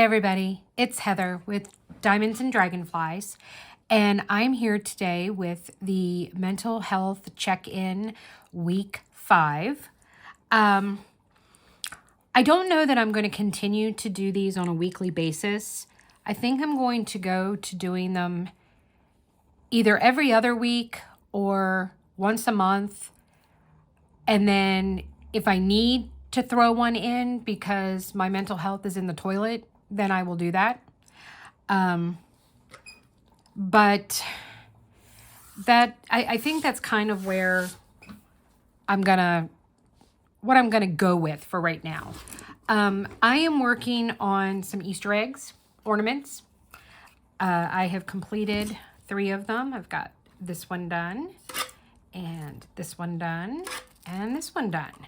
everybody, it's Heather with Diamonds and Dragonflies, and I'm here today with the Mental Health Check-In Week 5. I don't know that I'm going to continue to do these on a weekly basis. I think I'm going to go to doing them either every other week or once a month, and then if I need to throw one in because my mental health is in the toilet, then I will do that. But I think that's kind of where what I'm gonna go with for right now. I am working on some Easter eggs ornaments. I have completed 3 of them. I've got this one done, and this one done, and this one done.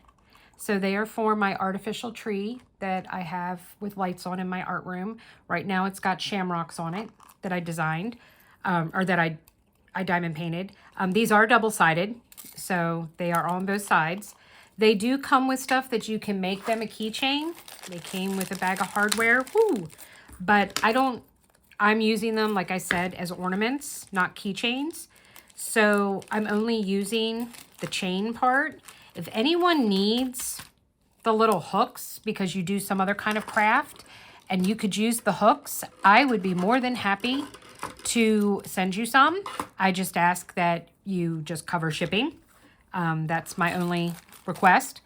So they are for my artificial tree that I have with lights on in my art room. Right now it's got shamrocks on it that I designed, or that I diamond painted. These are double-sided, so they are on both sides. They do come with stuff that you can make them a keychain. They came with a bag of hardware, woo! But I'm using them, like I said, as ornaments, not keychains. So I'm only using the chain part. If anyone needs the little hooks because you do some other kind of craft and you could use the hooks, I would be more than happy to send you some. I just ask that you just cover shipping. That's my only request.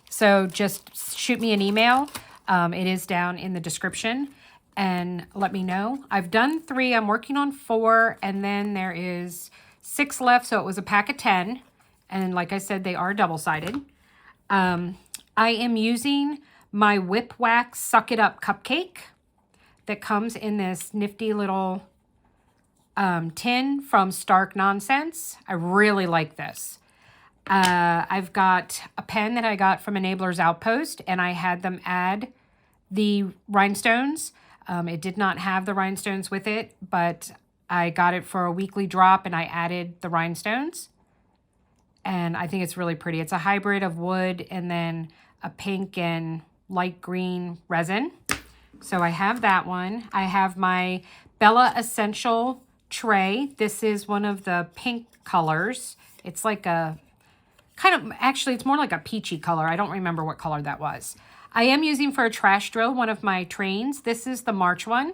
So just shoot me an email. It is down in the description and let me know. I've done 3. I'm working on 4, and then there is 6 left. So it was a pack of 10. And like I said, they are double-sided. I am using my Whip Wax Suck It Up cupcake that comes in this nifty little tin from Stark Nonsense. I really like this. I've got a pen that I got from Enabler's Outpost, and I had them add the rhinestones. It did not have the rhinestones with it, but I got it for a weekly drop, and I added the rhinestones. And I think it's really pretty. It's a hybrid of wood and then a pink and light green resin. So I have that one. I have my Bella Essential tray. This is one of the pink colors. It's like a actually it's more like a peachy color. I don't remember what color that was. I am using for a trash drill one of my trains. This is the March one.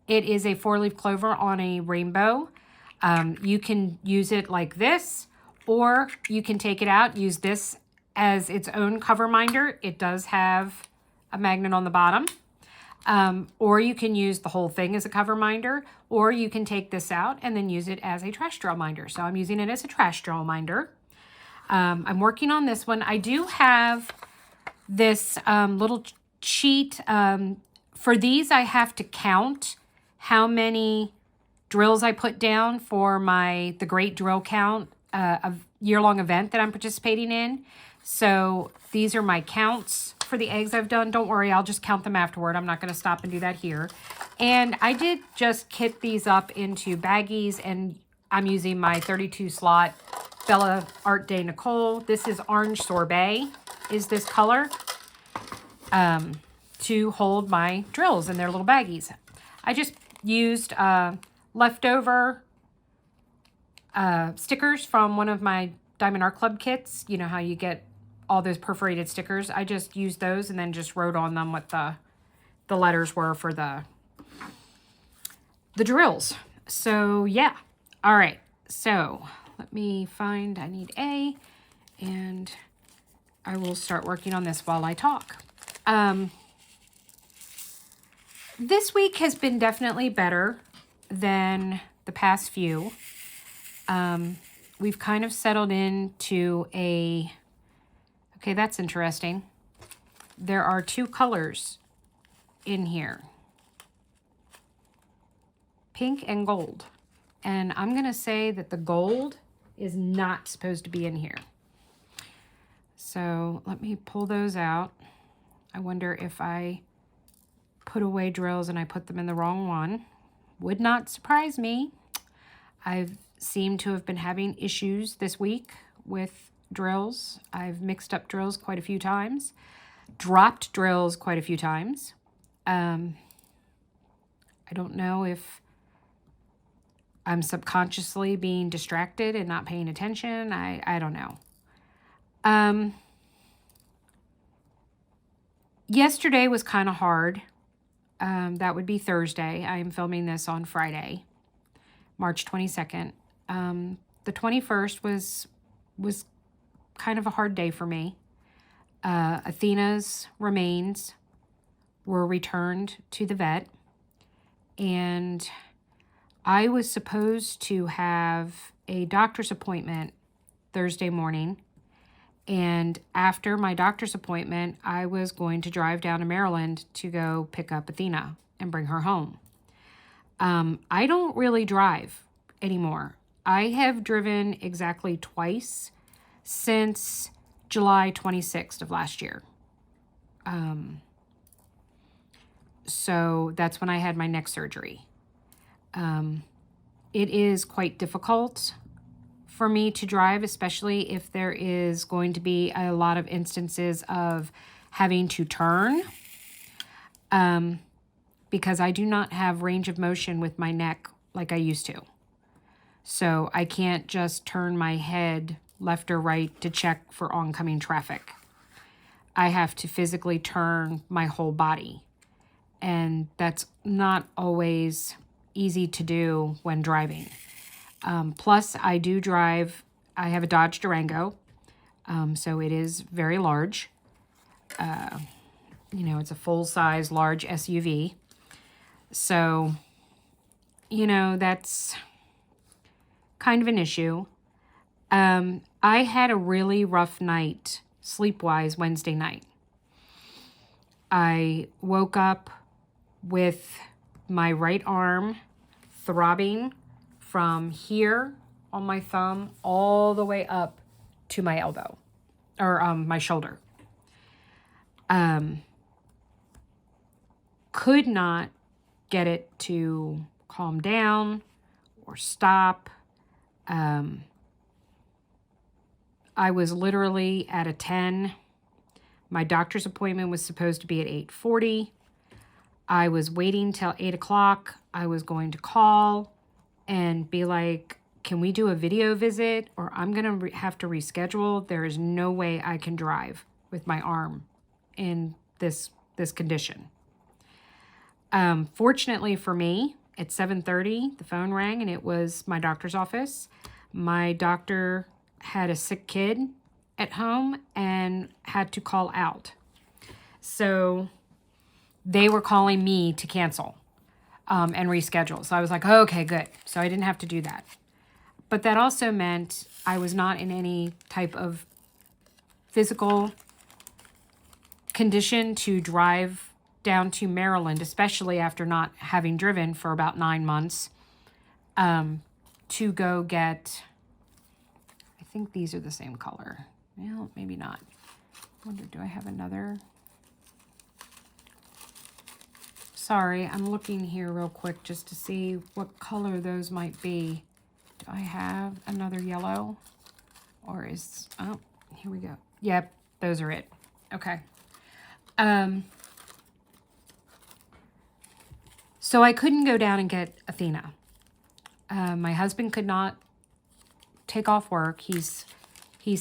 It is a 4-leaf clover on a rainbow. You can use it like this, or you can take it out, use this as its own cover minder. It does have a magnet on the bottom. Or you can use the whole thing as a cover minder, or you can take this out and then use it as a trash drill minder. So I'm using it as a trash drill minder. I'm working on this one. I do have this little sheet. For these, I have to count how many drills I put down for the Great Drill Count, a year-long event that I'm participating in. So these are my counts for the eggs I've done. Don't worry, I'll just count them afterward. I'm not going to stop and do that here. And I did just kit these up into baggies, and I'm using my 32 slot Bella Art Day Nicole. This is Orange Sorbet, is this color, to hold my drills in their little baggies. I just used leftover stickers from one of my Diamond Art Club kits. You know how you get all those perforated stickers. I just used those and then just wrote on them what the letters were for the drills. So yeah. All right. So let me find, I need A, and I will start working on this while I talk. This week has been definitely better than the past few. We've kind of settled into okay, that's interesting. There are 2 colors in here. Pink and gold. And I'm going to say that the gold is not supposed to be in here. So let me pull those out. I wonder if I put away drills and I put them in the wrong one. Would not surprise me. I've seemed to have been having issues this week with drills. I've mixed up drills quite a few times, dropped drills quite a few times. don't know if I'm subconsciously being distracted and not paying attention. I don't know. Yesterday was kind of hard. That would be Thursday. I am filming this on Friday, March 22nd. The 21st was kind of a hard day for me. Athena's remains were returned to the vet, and I was supposed to have a doctor's appointment Thursday morning, and after my doctor's appointment, I was going to drive down to Maryland to go pick up Athena and bring her home. I don't really drive anymore. I have driven exactly twice since July 26th of last year. So that's when I had my neck surgery. It is quite difficult for me to drive, especially if there is going to be a lot of instances of having to turn, because I do not have range of motion with my neck like I used to. So I can't just turn my head left or right to check for oncoming traffic. I have to physically turn my whole body, and that's not always easy to do when driving. Plus, I do drive, I have a Dodge Durango, so it is very large. It's a full-size, large SUV. So, that's kind of an issue. I had a really rough night, sleep-wise, Wednesday night. I woke up with my right arm throbbing from here on my thumb all the way up to my elbow, or my shoulder. Could not get it to calm down or stop. I was literally at a 10. My doctor's appointment was supposed to be at 8:40. I was waiting till 8 o'clock. I was going to call and be like, can we do a video visit, or I'm going to have to reschedule. There is no way I can drive with my arm in this condition. Fortunately for me, at 7:30, the phone rang, and it was my doctor's office. My doctor had a sick kid at home and had to call out. So they were calling me to cancel and reschedule. So I was like, oh, okay, good. So I didn't have to do that. But that also meant I was not in any type of physical condition to drive down to Maryland, especially after not having driven for about 9 months, to go get, I think these are the same color. Well, maybe not. I wonder, do I have another? Sorry, I'm looking here real quick just to see what color those might be. Do I have another yellow? Or is, oh, here we go. Yep, those are it. Okay. So I couldn't go down and get Athena. My husband could not take off work. He's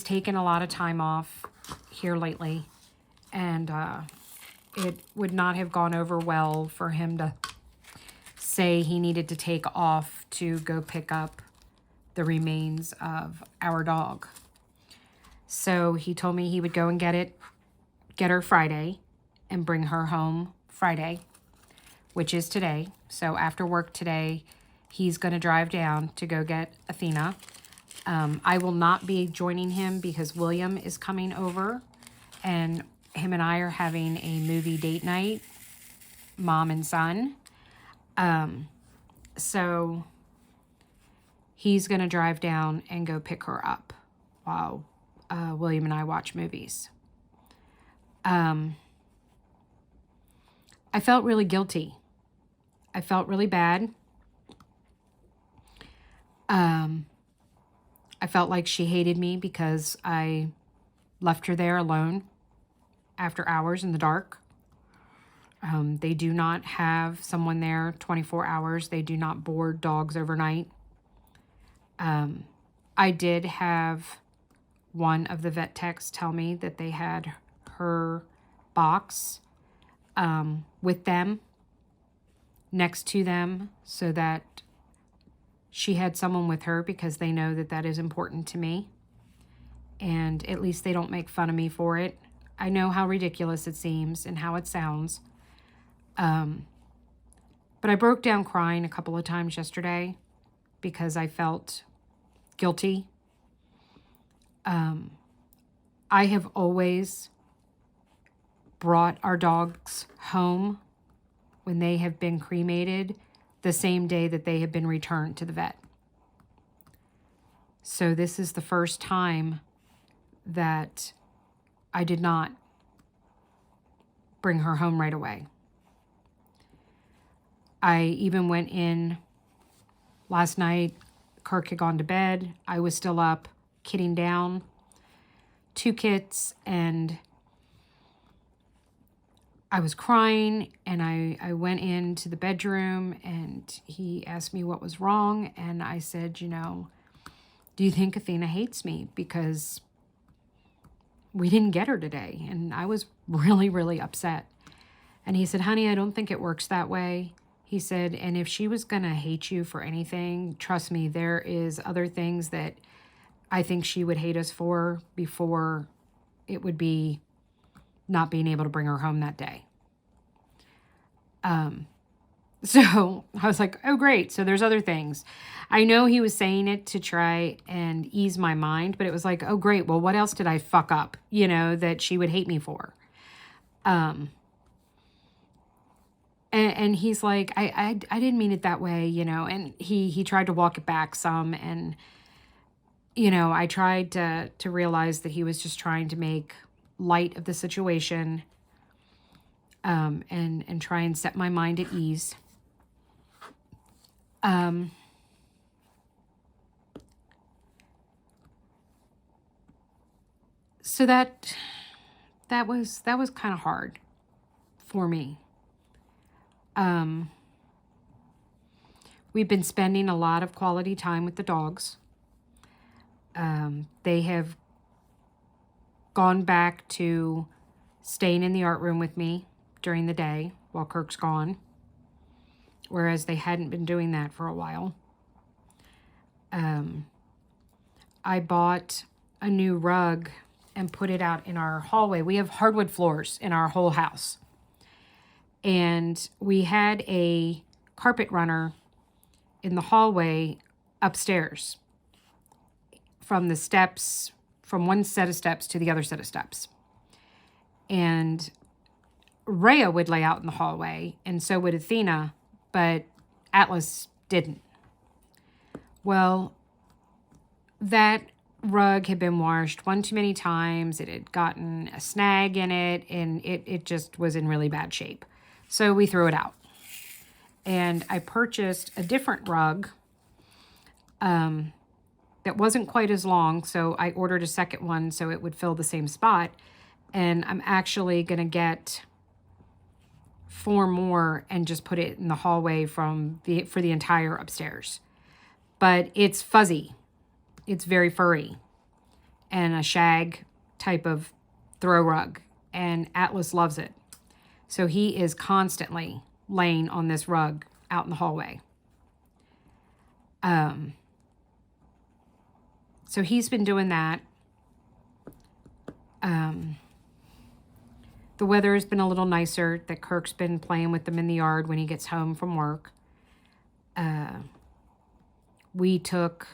taken a lot of time off here lately, and it would not have gone over well for him to say he needed to take off to go pick up the remains of our dog. So he told me he would go and get her Friday, and bring her home Friday, which is today. So after work today, he's going to drive down to go get Athena. I will not be joining him because William is coming over, and him and I are having a movie date night, mom and son. So he's going to drive down and go pick her up while William and I watch movies. I felt really guilty. I felt really bad. I felt like she hated me because I left her there alone after hours in the dark. They do not have someone there 24 hours. They do not board dogs overnight. I did have one of the vet techs tell me that they had her box with them, next to them, so that she had someone with her, because they know that that is important to me. And at least they don't make fun of me for it. I know how ridiculous it seems and how it sounds. But I broke down crying a couple of times yesterday because I felt guilty. I have always brought our dogs home when they have been cremated the same day that they have been returned to the vet. So this is the first time that I did not bring her home right away. I even went in last night. Kirk had gone to bed. I was still up, kitting down 2 kits, and I was crying, and I went into the bedroom, and he asked me what was wrong, and I said, you know, do you think Athena hates me because we didn't get her today? And I was really, really upset. And he said, honey, I don't think it works that way. He said, and if she was going to hate you for anything, trust me, there is other things that I think she would hate us for before it would be not being able to bring her home that day. So I was like, oh, great. So there's other things. I know he was saying it to try and ease my mind, but it was like, oh, great. Well, what else did I fuck up, you know, that she would hate me for? And he's like, I didn't mean it that way, you know, and he tried to walk it back some. And, you know, I tried to realize that he was just trying to make light of the situation, and try and set my mind at ease. So that was kind of hard for me. We've been spending a lot of quality time with the dogs. They have gone back to staying in the art room with me during the day while Kirk's gone, whereas they hadn't been doing that for a while. I bought a new rug and put it out in our hallway. We have hardwood floors in our whole house. And we had a carpet runner in the hallway upstairs, from the steps, from one set of steps to the other set of steps. And Rhea would lay out in the hallway, and so would Athena, but Atlas didn't. Well, that rug had been washed one too many times. It had gotten a snag in it, and it just was in really bad shape. So we threw it out. And I purchased a different rug that wasn't quite as long, so I ordered a second one so it would fill the same spot. And I'm actually going to get 4 more and just put it in the hallway for the entire upstairs. But it's fuzzy. It's very furry and a shag type of throw rug, and Atlas loves it. So he is constantly laying on this rug out in the hallway. So he's been doing that. The weather has been a little nicer, that Kirk's been playing with them in the yard when he gets home from work. We took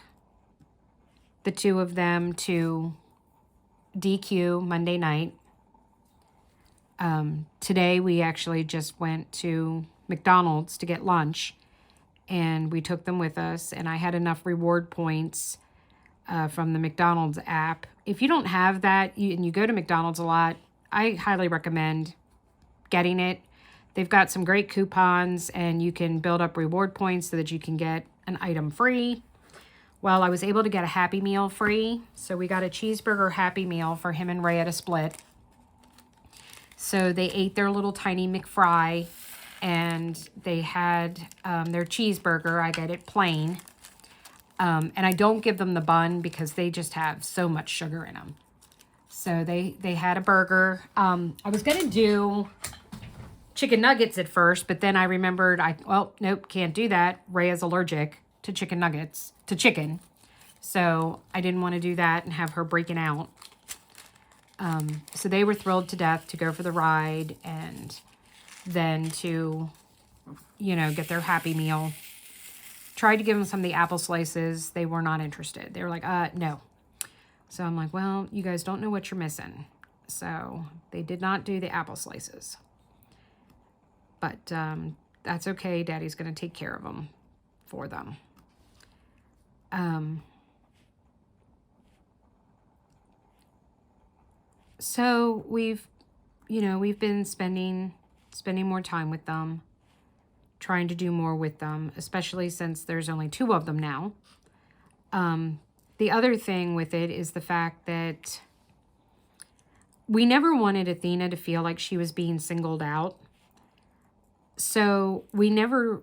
the 2 of them to DQ Monday night. Today we actually just went to McDonald's to get lunch, and we took them with us, and I had enough reward points from the McDonald's app. If you don't have that and you go to McDonald's a lot, I highly recommend getting it. They've got some great coupons, and you can build up reward points so that you can get an item free. Well, I was able to get a Happy Meal free, so we got a cheeseburger Happy Meal for him and Rhea to split. So they ate their little tiny McFry, and they had their cheeseburger. I get it plain. And I don't give them the bun because they just have so much sugar in them. So they had a burger. I was going to do chicken nuggets at first, but then I remembered, well, nope, can't do that. Rhea's allergic to chicken nuggets, to chicken. So I didn't want to do that and have her breaking out. So they were thrilled to death to go for the ride and then to, get their Happy Meal. Tried to give them some of the apple slices. They were not interested. They were like, no. So I'm like, well, you guys don't know what you're missing. So they did not do the apple slices. But that's okay. Daddy's going to take care of them for them. So we've been spending more time with them, trying to do more with them, especially since there's only 2 of them now. The other thing with it is the fact that we never wanted Athena to feel like she was being singled out. So we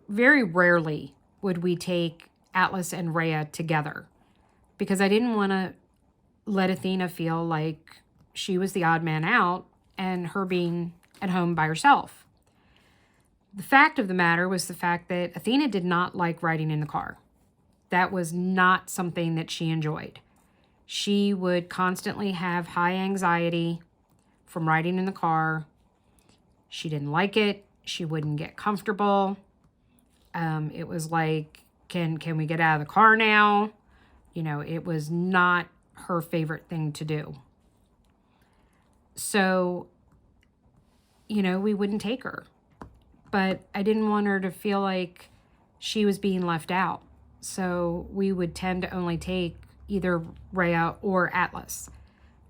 very rarely would we take Atlas and Rhea together because I didn't want to let Athena feel like she was the odd man out and her being at home by herself. The fact of the matter was the fact that Athena did not like riding in the car. That was not something that she enjoyed. She would constantly have high anxiety from riding in the car. She didn't like it. She wouldn't get comfortable. It was like, can we get out of the car now? It was not her favorite thing to do. So, we wouldn't take her. But I didn't want her to feel like she was being left out. So we would tend to only take either Rhea or Atlas.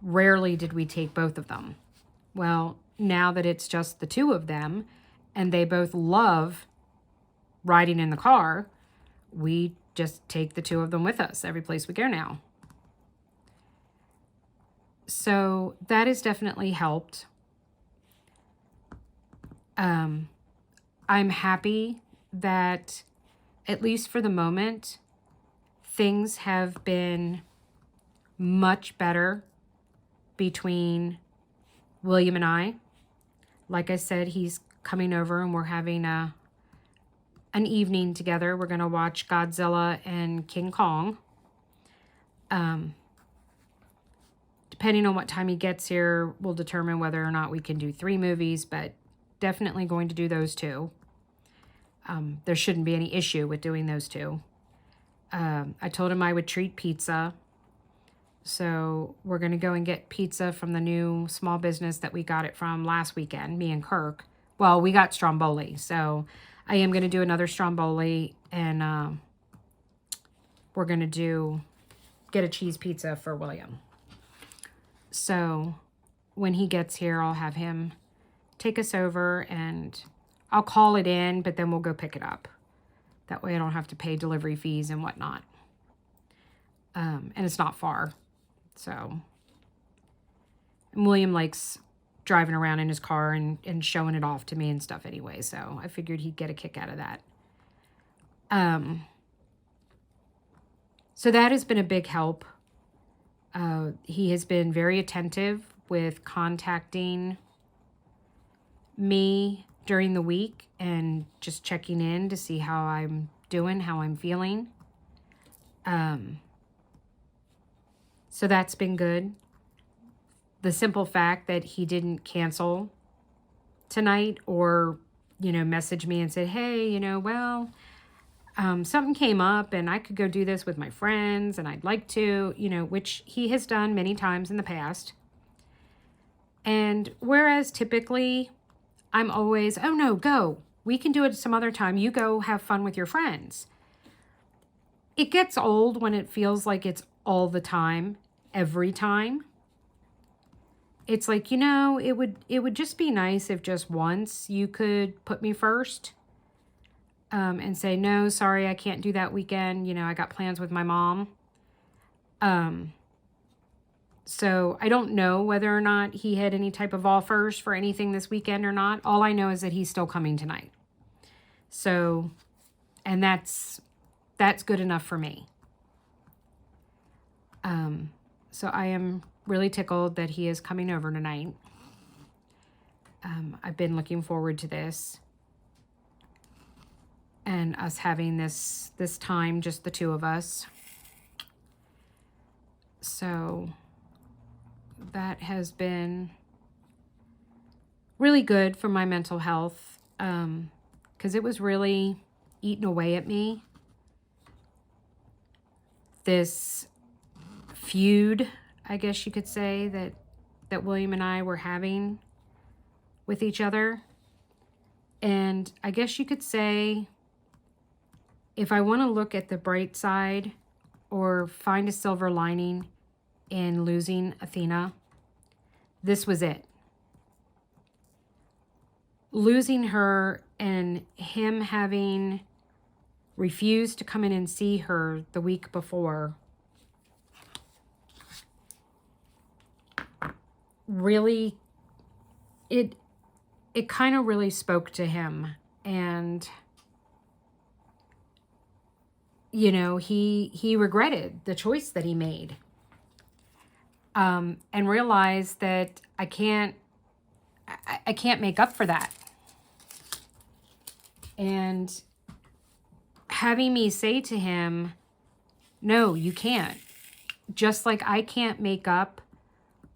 Rarely did we take both of them. Well, now that it's just the 2 of them, and they both love riding in the car, we just take the 2 of them with us every place we go now. So that has definitely helped. I'm happy that, at least for the moment, things have been much better between William and I. Like I said, he's coming over and we're having an evening together. We're going to watch Godzilla and King Kong. Depending on what time he gets here, we'll determine whether or not we can do 3 movies, but definitely going to do those 2. There shouldn't be any issue with doing those 2. I told him I would treat pizza. So we're going to go and get pizza from the new small business that we got it from last weekend, me and Kirk. Well, we got Stromboli. So I am going to do another Stromboli, and we're going to get a cheese pizza for William. So when he gets here, I'll have him take us over, and I'll call it in, but then we'll go pick it up. That way I don't have to pay delivery fees and whatnot. And it's not far. So, and William likes driving around in his car and showing it off to me and stuff anyway. So I figured he'd get a kick out of that. So that has been a big help. He has been very attentive with contacting me during the week and just checking in to see how I'm doing, how I'm feeling. So that's been good. The simple fact that he didn't cancel tonight or, message me and said, hey, something came up and I could go do this with my friends and I'd like to, which he has done many times in the past. And whereas typically I'm always, oh no, go. We can do it some other time. You go have fun with your friends. It gets old when it feels like it's all the time, every time. It's like, it would just be nice if just once you could put me first and say, no, sorry, I can't do that weekend. I got plans with my mom. So I don't know whether or not he had any type of offers for anything this weekend or not. All I know is that he's still coming tonight. So, and that's good enough for me. So I am really tickled that he is coming over tonight. I've been looking forward to this. And us having this time, just the two of us. So that has been really good for my mental health, because it was really eating away at me. This feud, I guess you could say, that William and I were having with each other. And I guess you could say, if I want to look at the bright side or find a silver lining in losing Athena, this was it. Losing her and him having refused to come in and see her the week before really, it kind of really spoke to him. And you know, he regretted the choice that he made, and realized that I can't make up for that. And having me say to him, no, you can't. Just like I can't make up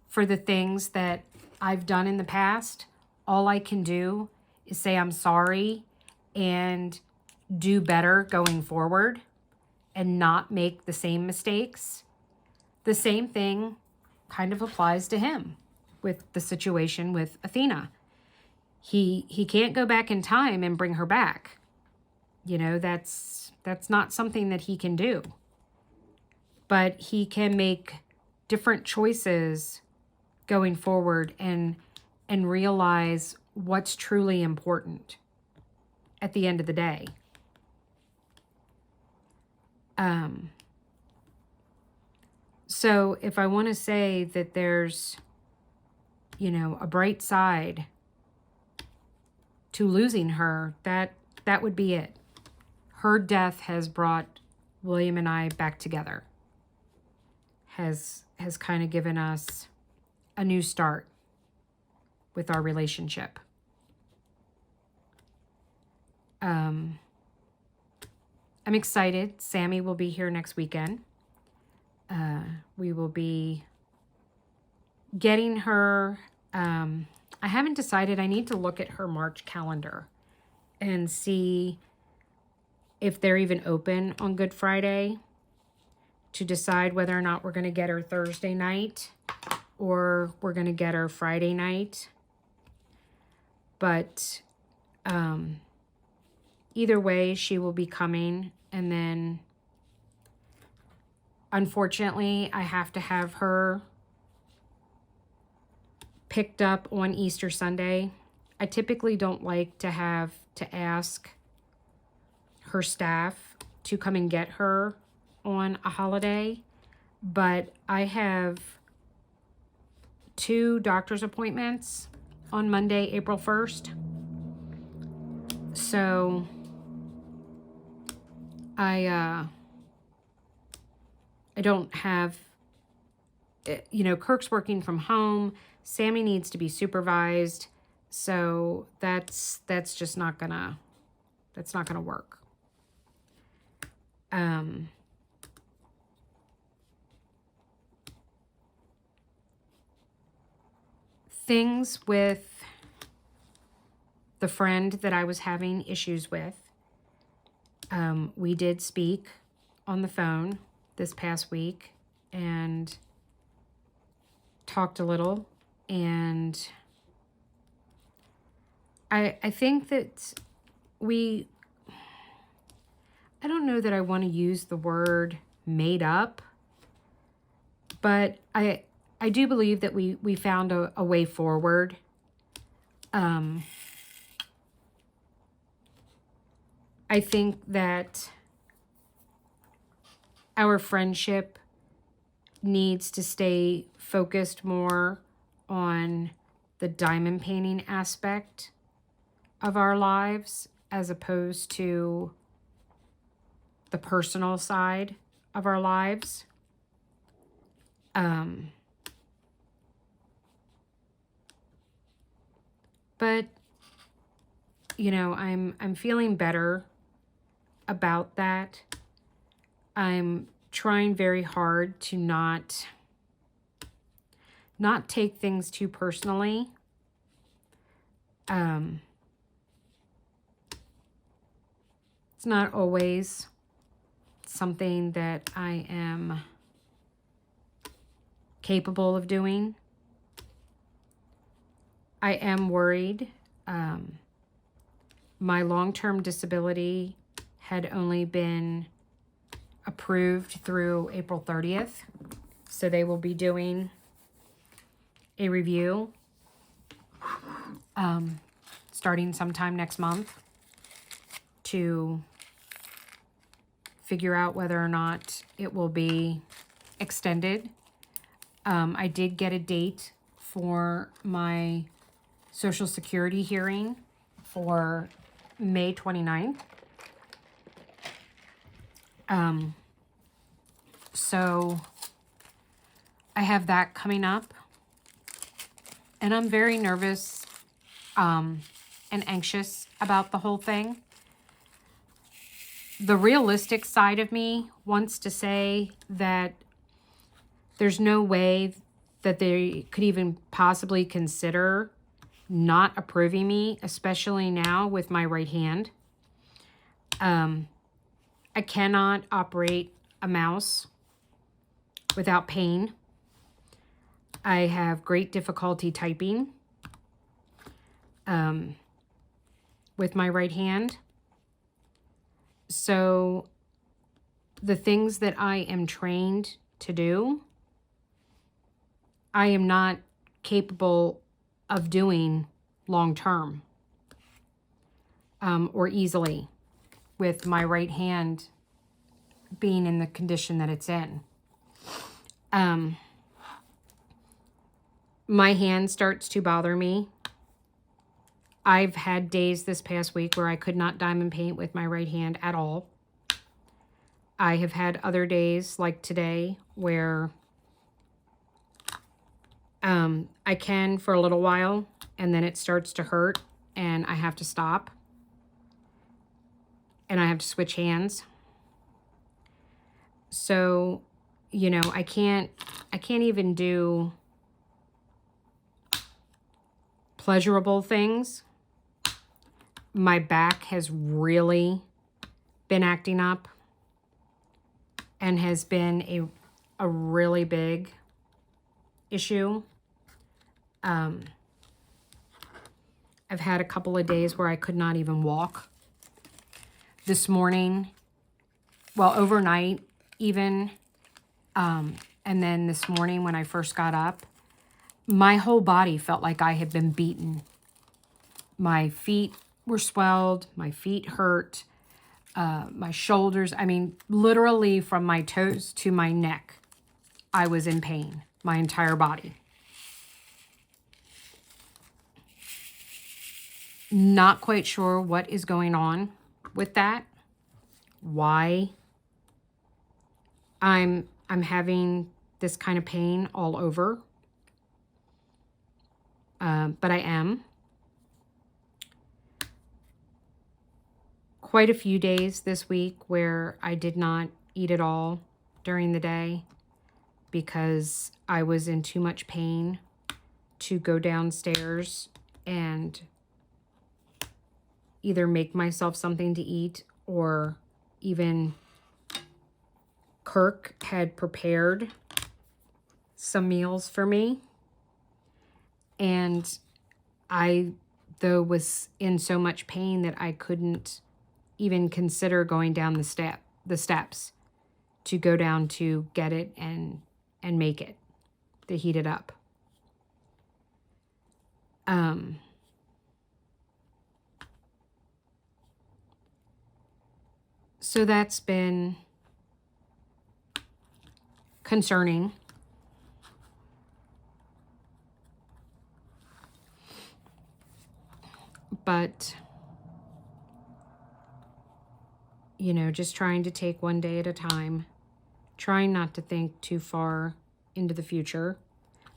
for the things that I've done in the past, all I can do is say I'm sorry and do better going forward and not make the same mistakes. The same thing kind of applies to him with the situation with Athena. He can't go back in time and bring her back. You know, that's not something that he can do. But he can make different choices going forward and realize what's truly important at the end of the day. So if I want to say that there's, you know, a bright side to losing her, that would be it. Her death has brought William and I back together. Has kind of given us a new start with our relationship. I'm excited. Sammy will be here next weekend. We will be getting her. I haven't decided. I need to look at her March calendar and see if they're even open on Good Friday, to decide whether or not we're going to get her Thursday night or we're going to get her Friday night. But either way, she will be coming. And then, unfortunately, I have to have her picked up on Easter Sunday. I typically don't like to have to ask her staff to come and get her on a holiday, but I have 2 doctor's appointments on Monday, April 1st. So I don't have, you know, Kirk's working from home. Sammy needs to be supervised. So that's just not gonna work. Things with the friend that I was having issues with. We did speak on the phone this past week and talked a little, and I think that I don't know that I want to use the word made up, but I do believe that we found a way forward. I think that our friendship needs to stay focused more on the diamond painting aspect of our lives as opposed to the personal side of our lives. But you know, I'm feeling better about that. I'm trying very hard to not take things too personally. It's not always something that I am capable of doing. I am worried. My long-term disability had only been approved through April 30th. So they will be doing a review starting sometime next month to figure out whether or not it will be extended. I did get a date for my Social Security hearing for May 29th. So I have that coming up, and I'm very nervous and anxious about the whole thing. The realistic side of me wants to say that there's no way that they could even possibly consider not approving me, especially now with my right hand. I cannot operate a mouse without pain. I have great difficulty typing with my right hand. So the things that I am trained to do, I am not capable of doing long term or easily with my right hand being in the condition that it's in. My hand starts to bother me. I've had days this past week where I could not diamond paint with my right hand at all. I have had other days like today where I can for a little while and then it starts to hurt and I have to stop and I have to switch hands. So, you know, I can't even do pleasurable things. My back has really been acting up and has been a really big issue. I've had a couple of days where I could not even walk. This morning, well, overnight even, and then this morning when I first got up, my whole body felt like I had been beaten. My feet were swelled, my feet hurt, my shoulders, I mean, literally from my toes to my neck, I was in pain, my entire body. Not quite sure what is going on with that, why I'm having this kind of pain all over, but I am. Quite a few days this week where I did not eat at all during the day because I was in too much pain to go downstairs and either make myself something to eat or even Kirk had prepared some meals for me. And I, though, was in so much pain that I couldn't even consider going down the steps to go down to get it and make it, to heat it up. So that's been concerning But, you know, just trying to take one day at a time, trying not to think too far into the future.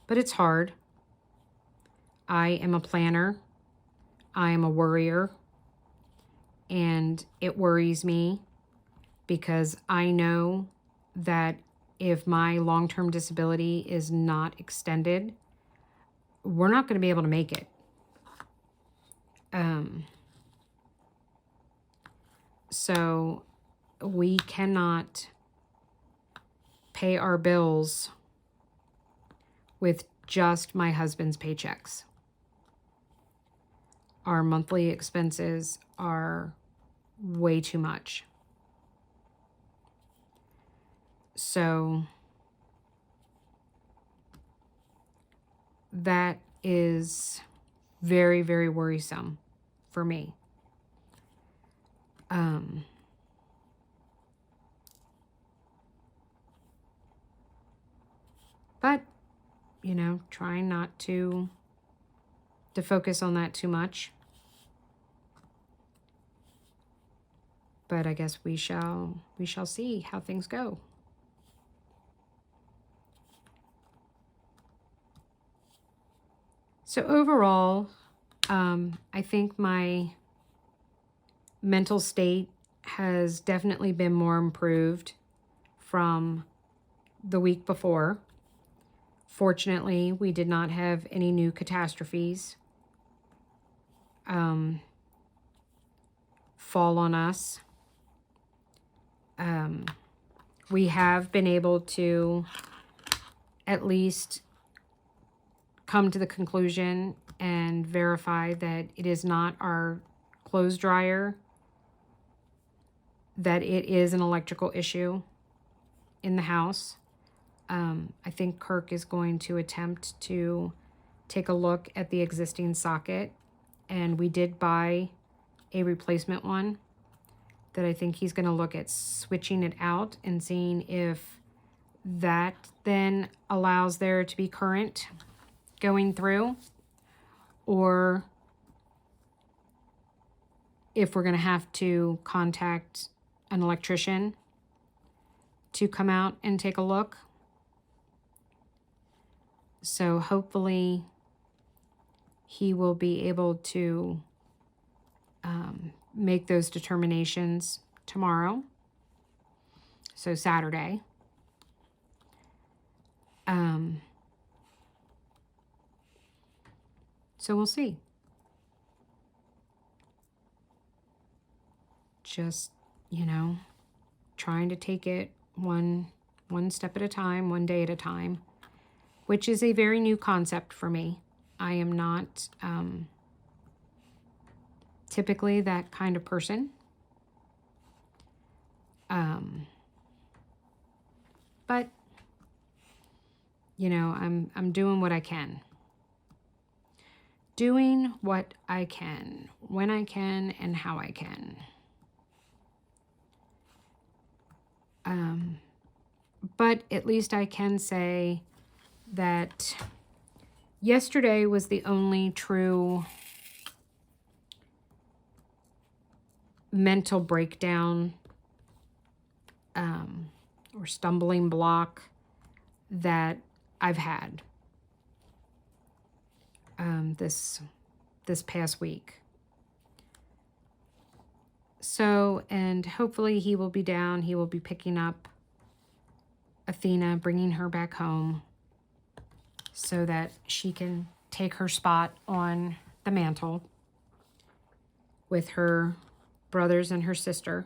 But it's hard. I am a planner. I am a worrier. And it worries me because I know that if my long-term disability is not extended, we're not going to be able to make it. So we cannot pay our bills with just my husband's paychecks. Our monthly expenses are way too much. So that is very, very worrisome for me. But, you know, trying not to focus on that too much. But I guess we shall see how things go. So overall, I think my mental state has definitely been more improved from the week before. Fortunately, we did not have any new catastrophes fall on us. We have been able to at least come to the conclusion and verify that it is not our clothes dryer, that it is an electrical issue in the house. I think Kirk is going to attempt to take a look at the existing socket, and we did buy a replacement one that I think he's going to look at switching it out and seeing if that then allows there to be current going through, or if we're going to have to contact an electrician to come out and take a look. So hopefully he will be able to make those determinations tomorrow, so Saturday. So we'll see. Just, you know, trying to take it one step at a time, one day at a time, which is a very new concept for me. I am not typically that kind of person. But, you know, I'm doing what I can. Doing what I can, when I can, and how I can. But at least I can say that yesterday was the only true mental breakdown or stumbling block that I've had this past week. So, and hopefully he will be down. He will be picking up Athena, bringing her back home so that she can take her spot on the mantle with her brothers and her sister.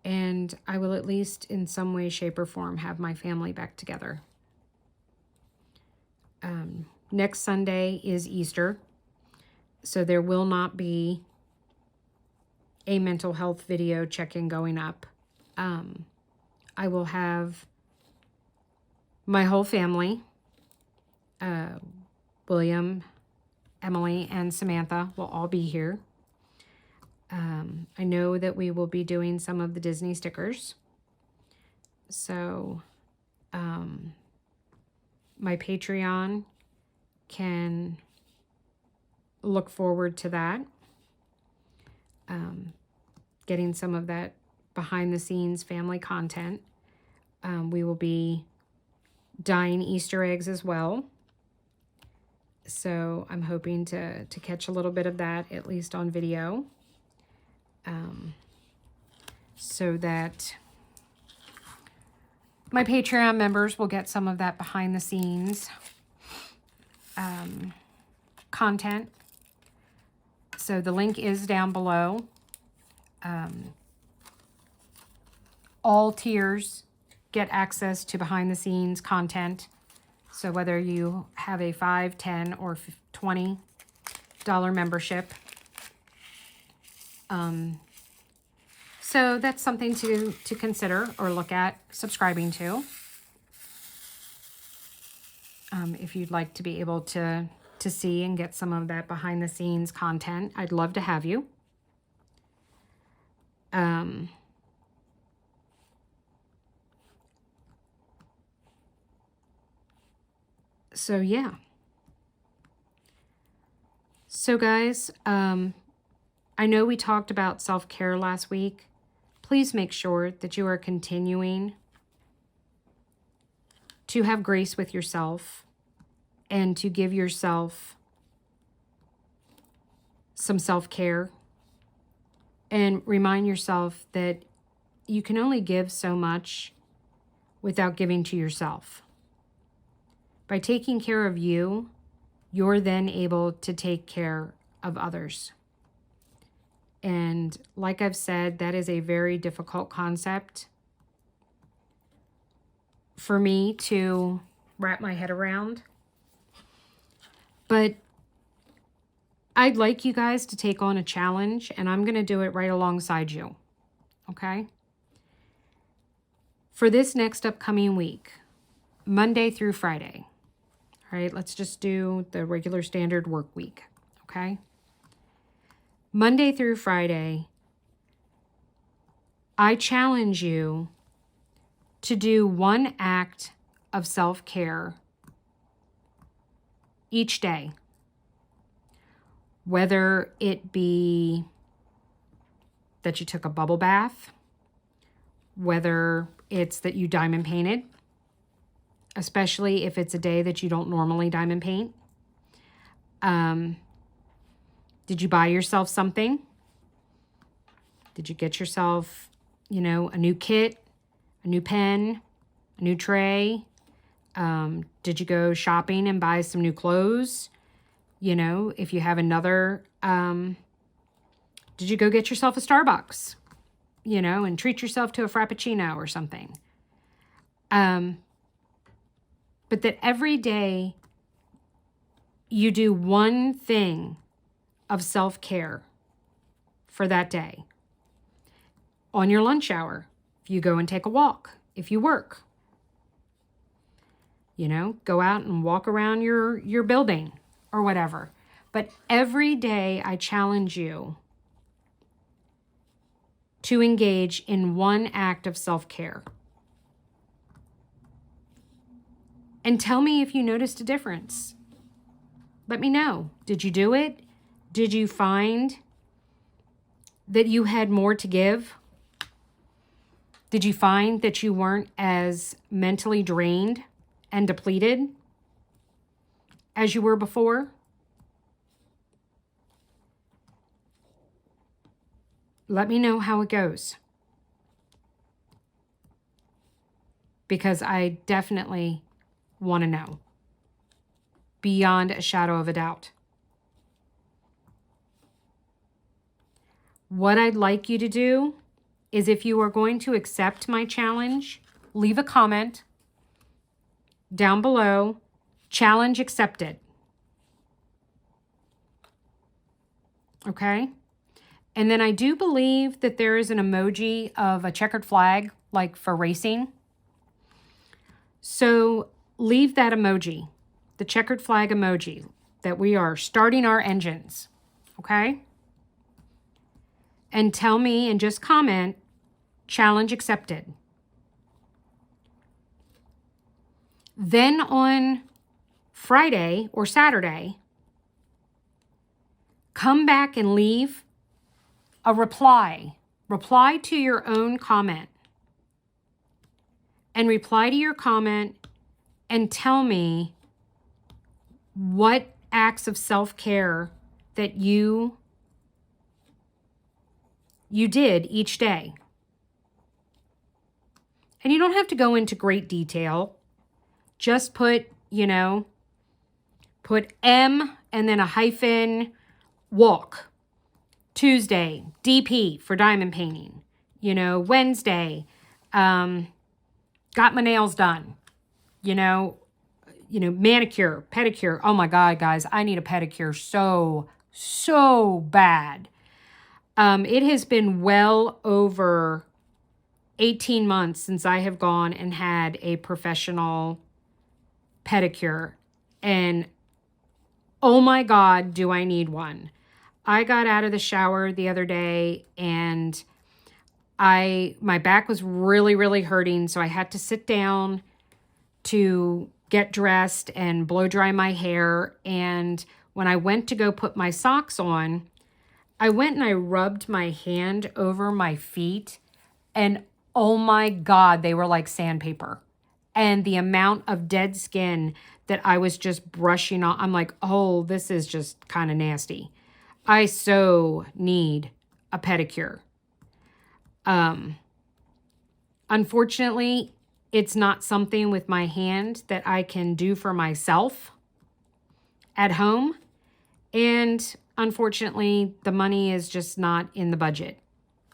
And I will at least in some way, shape, or form have my family back together. Next Sunday is Easter, so there will not be a mental health video check-in going up. I will have my whole family, William, Emily, and Samantha will all be here. I know that we will be doing some of the Disney stickers. So my Patreon can look forward to that. Getting some of that behind the scenes family content. We will be dyeing Easter eggs as well. So I'm hoping to catch a little bit of that, at least on video. So that my Patreon members will get some of that behind the scenes content. So the link is down below. All tiers get access to behind the scenes content. So whether you have a $5, $10, or $20 membership. So that's something to consider or look at subscribing to. If you'd like to be able to see and get some of that behind the scenes content, I'd love to have you. So yeah. So guys, I know we talked about self-care last week. Please make sure that you are continuing to have grace with yourself and to give yourself some self-care, and remind yourself that you can only give so much without giving to yourself. By taking care of you, you're then able to take care of others. And like I've said, that is a very difficult concept for me to wrap my head around. But I'd like you guys to take on a challenge, and I'm going to do it right alongside you. Okay? For this next upcoming week, Monday through Friday. All right, let's just do the regular standard work week. Okay? Monday through Friday, I challenge you to do one act of self-care each day. Whether it be that you took a bubble bath, whether it's that you diamond painted, especially if it's a day that you don't normally diamond paint. Did you buy yourself something? Did you get yourself, a new kit, a new pen, a new tray? Did you go shopping and buy some new clothes? If you have another, did you go get yourself a Starbucks, and treat yourself to a Frappuccino or something? But that every day you do one thing of self-care for that day. On your lunch hour, if you go and take a walk, if you work, go out and walk around your building or whatever. But every day I challenge you to engage in one act of self-care. And tell me if you noticed a difference. Let me know. Did you do it? Did you find that you had more to give? Did you find that you weren't as mentally drained and depleted as you were before? Let me know how it goes. Because I definitely want to know. Beyond a shadow of a doubt. What I'd like you to do is, if you are going to accept my challenge, leave a comment down below, challenge accepted. Okay? And then I do believe that there is an emoji of a checkered flag, like for racing. So leave that emoji, the checkered flag emoji, that we are starting our engines. Okay? And tell me, and just comment, challenge accepted. Then on Friday or Saturday, come back and leave a reply. Reply to your own comment. And reply to your comment and tell me what acts of self-care that you did each day. And you don't have to go into great detail. Just put, put M and then a hyphen, walk. Tuesday, DP for diamond painting. Wednesday, got my nails done. Manicure, pedicure. Oh my God, guys, I need a pedicure so bad. It has been well over 18 months since I have gone and had a professional pedicure. And oh my God, do I need one. I got out of the shower the other day and my back was really hurting. So I had to sit down to get dressed and blow dry my hair. And when I went to go put my socks on, I went and I rubbed my hand over my feet, and oh my God, they were like sandpaper. And the amount of dead skin that I was just brushing off, I'm like, oh, this is just kind of nasty. I so need a pedicure. Unfortunately, it's not something with my hand that I can do for myself at home. And unfortunately, the money is just not in the budget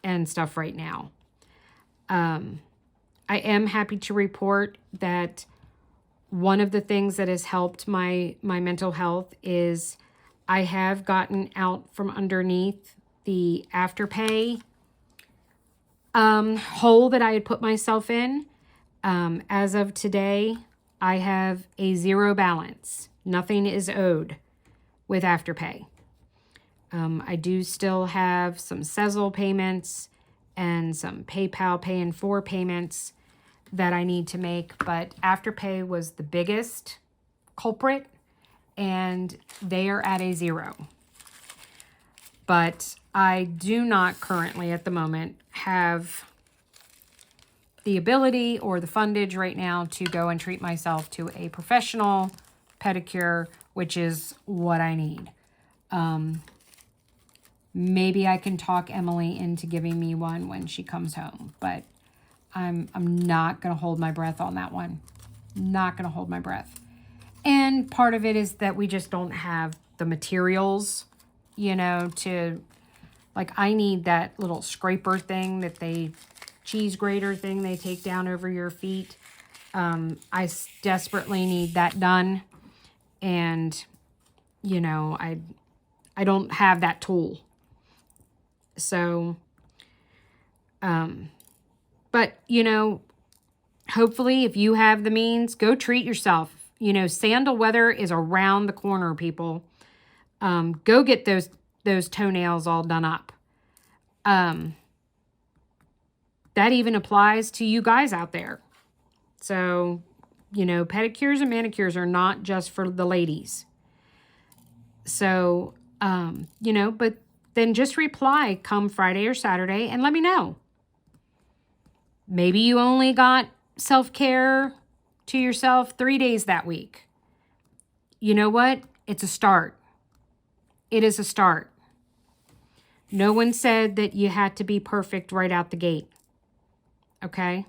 and stuff right now. I am happy to report that one of the things that has helped my mental health is I have gotten out from underneath the Afterpay hole that I had put myself in. As of today, I have a zero balance. Nothing is owed with Afterpay. I do still have some Sezzle payments and some PayPal Pay in 4 payments that I need to make, but Afterpay was the biggest culprit, and they are at a zero. But I do not currently at the moment have the ability or the fundage right now to go and treat myself to a professional pedicure, which is what I need. Maybe I can talk Emily into giving me one when she comes home, but I'm not going to hold my breath on that one. Not going to hold my breath. And part of it is that we just don't have the materials, to, like, I need that little scraper thing cheese grater thing they take down over your feet. I desperately need that done. And, I don't have that tool. So, but, hopefully if you have the means, go treat yourself. Sandal weather is around the corner, people. Go get those toenails all done up. That even applies to you guys out there. So, pedicures and manicures are not just for the ladies. So, but then just reply come Friday or Saturday and let me know. Maybe you only got self-care to yourself 3 days that week. You know what? It's a start. It is a start. No one said that you had to be perfect right out the gate. Okay?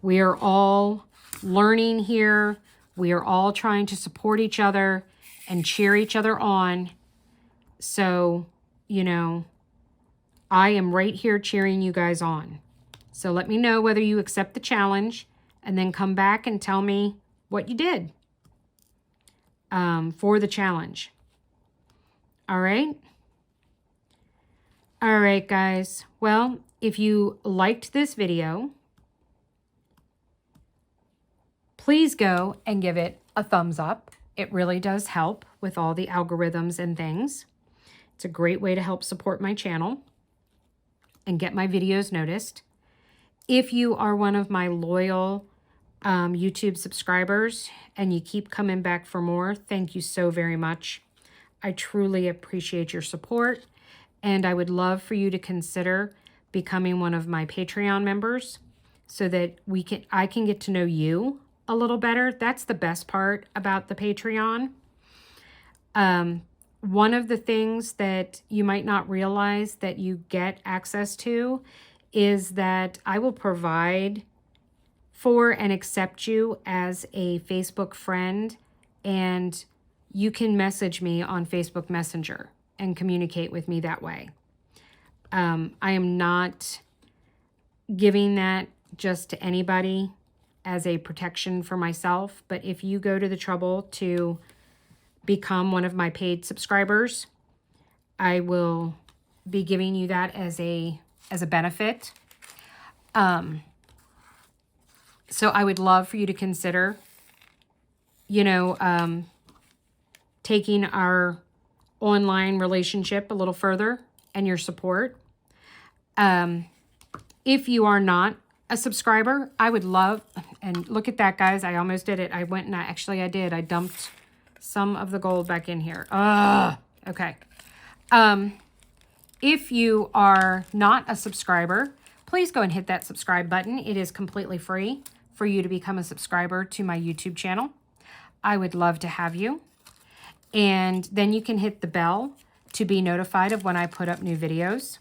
We are all learning here. We are all trying to support each other and cheer each other on. So, I am right here cheering you guys on. So let me know whether you accept the challenge and then come back and tell me what you did for the challenge. All right? All right, guys. Well, if you liked this video, please go and give it a thumbs up. It really does help with all the algorithms and things. It's a great way to help support my channel and get my videos noticed. If you are one of my loyal YouTube subscribers and you keep coming back for more, thank you so very much. I truly appreciate your support, and I would love for you to consider becoming one of my Patreon members so that I can get to know you a little better. That's the best part about the Patreon. One of the things that you might not realize that you get access to is that I will provide for and accept you as a Facebook friend, and you can message me on Facebook Messenger and communicate with me that way. I am not giving that just to anybody as a protection for myself, but if you go to the trouble to become one of my paid subscribers, I will be giving you that as a benefit. So I would love for you to consider, taking our online relationship a little further and your support. If you are not a subscriber, I would love, and look at that, guys, I almost did it. I went and I did. I dumped some of the gold back in here. Okay. If you are not a subscriber, please go and hit that subscribe button. It is completely free for you to become a subscriber to my YouTube channel. I would love to have you. And then you can hit the bell to be notified of when I put up new videos,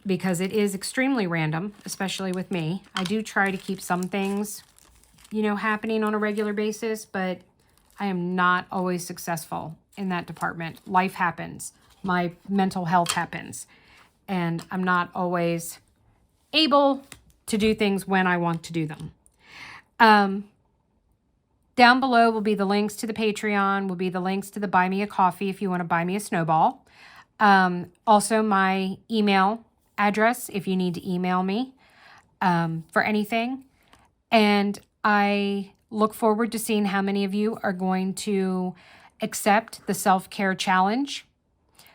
because it is extremely random, especially with me. I do try to keep some things, happening on a regular basis, but I am not always successful in that department. Life happens. My mental health happens. And I'm not always able to do things when I want to do them. Down below will be the links to the Patreon, will be the links to the Buy Me a Coffee if you want to buy me a snowball. Also my email address if you need to email me for anything. And I look forward to seeing how many of you are going to accept the self-care challenge.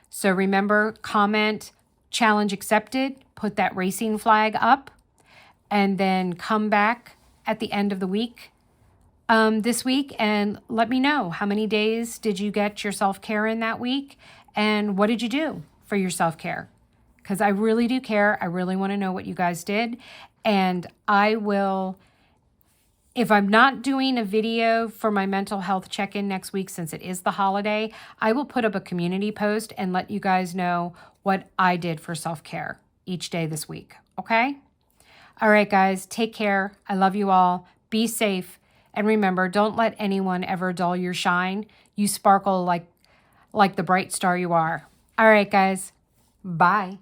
So remember, comment, challenge accepted, put that racing flag up, and then come back at the end of the week this week and let me know how many days did you get your self-care in that week and what did you do for your self-care? Because I really do care. I really want to know what you guys did. And I will, if I'm not doing a video for my mental health check-in next week, since it is the holiday, I will put up a community post and let you guys know what I did for self-care each day this week. Okay? All right, guys, take care. I love you all. Be safe. And remember, don't let anyone ever dull your shine. You sparkle like the bright star you are. All right, guys. Bye.